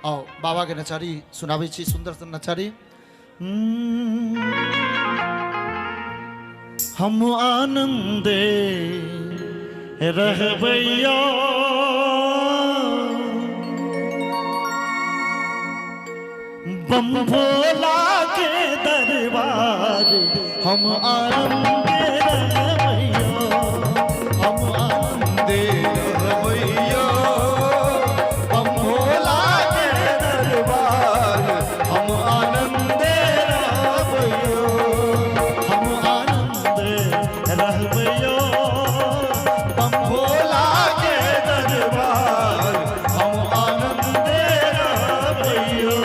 आओ बाबा के नचारी सुनावी छी सुंदर सन नचारी। हम आनंदे रहबैया बम भोला के दरबार हम आनंदे रहबैया हम आनंदे रहबैया बम भोला के दरबार हम आनंदे रहबैया हम आनंदे रहबैया बम भोला के दरबार हम आनंदे रहबैया।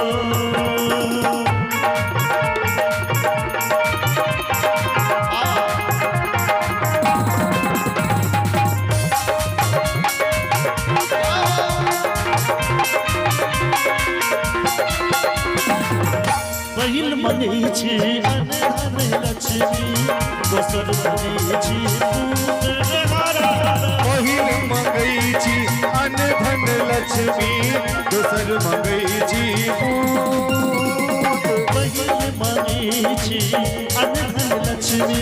पहिल मंगै छी अनधन लक्ष्मी दोसर मंगै छी पहिल मंगै छी अनधन लक्ष्मी दोसर मंगै छी पहिल मंगै छी अनधन लक्ष्मी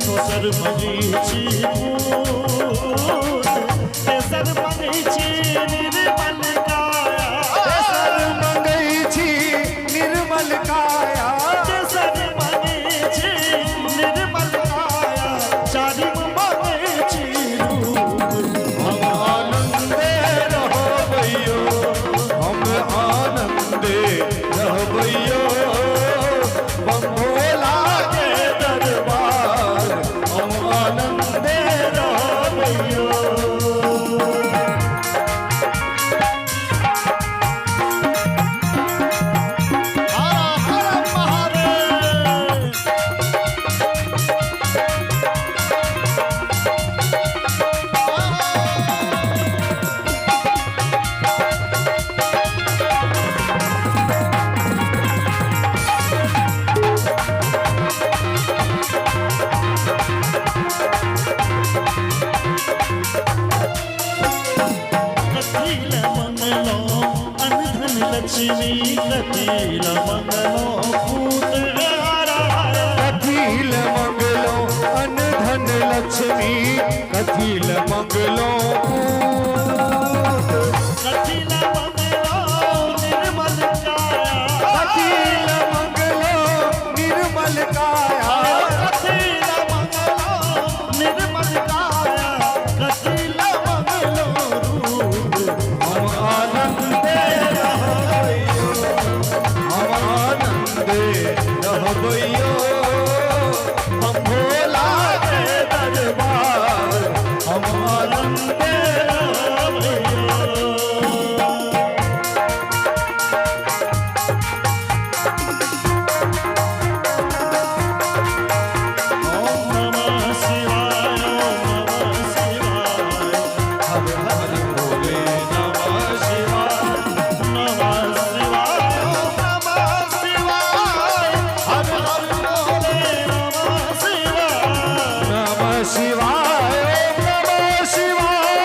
दोसर मंगै छी तेसर मंगै छी निर्मल काया तेसर मंगै छी निर्मल काया तेसर मंगै छी निर्मल काया चारिम मंगै छी रूप हम आनंदे रहबैयो हम आनंदे रहबैयो बम भोला के दरबार हम आनंदे रहबैयो। लक्ष्मी कथिल मंगलो पूत कथिल मंगलो अनधन लक्ष्मी कथिल मंगलो कथिल मंगलो निर्मल काया कथिल मंगलो निर्मल काया कथिल मंगलो निर्मल काया कथिल मंगलो रूप हम आनंदे रहबैयो हम आनंदे रहबैयो हम भोला के दरबार हम आनंदे रहबैयो। ओम नमः शिवाय ओम नमः शिवाय हर हर भोले नमः शिवाय नमः शिवाय ओम नमः शिवाय हर हर भोले नमः शिवाय नमः शिवाय नमः शिवाय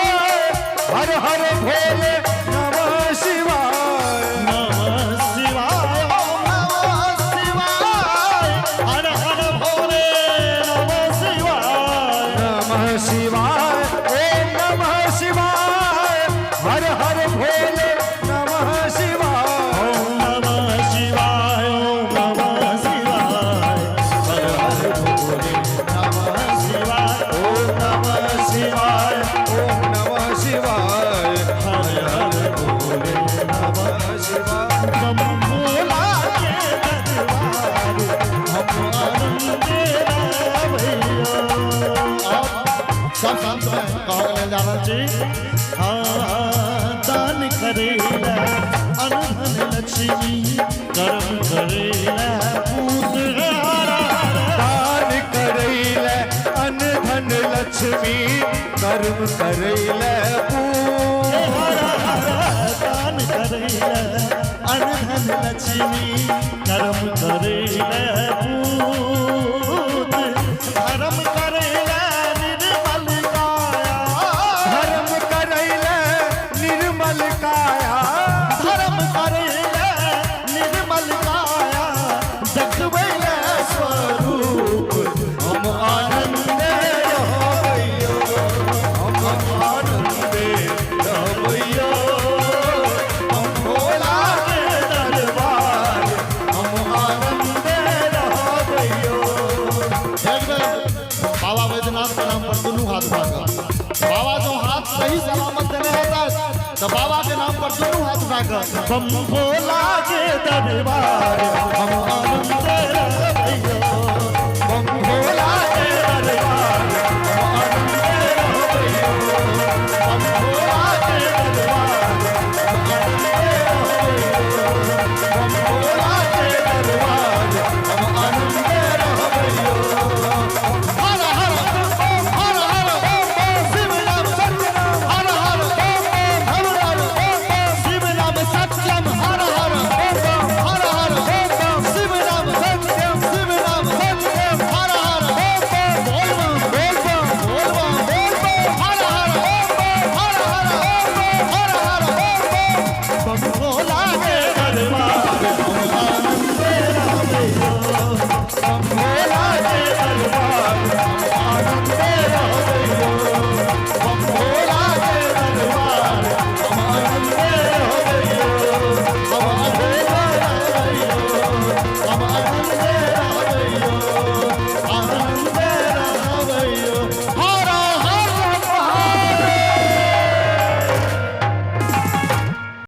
हर हर भोले नमः शिवाय नमः शिवाय ओम नमः शिवाय हर हर भोले नमः शिवाय नमः शिवाय ओम नमः शिवाय हर हर भोले नमः शिवाय ओम नमः शिवाय ओम नमः शिवाय हर हर भोले नमः शिवाय ओम नमः शिवाय ओम नमः शिवाय हर हर भोले नमः शिवाय बम भोला के दरबार हम आनंदे रहबैया। सब शांत है कहो ले जाना जी दान करेला अनधन लक्ष्मी कर्म करेला पूत दान करैले अनधन लक्ष्मी कर्म करैले दान करेला अनधन लक्ष्मी कर्म करेला पूत धर्म करेला निर्मल काया धर्म करैले निर्मल काया धर्म करे तो बाबा के नाम पर दोनों हाथ उठाकर बम भोला के दरबार हम आनंद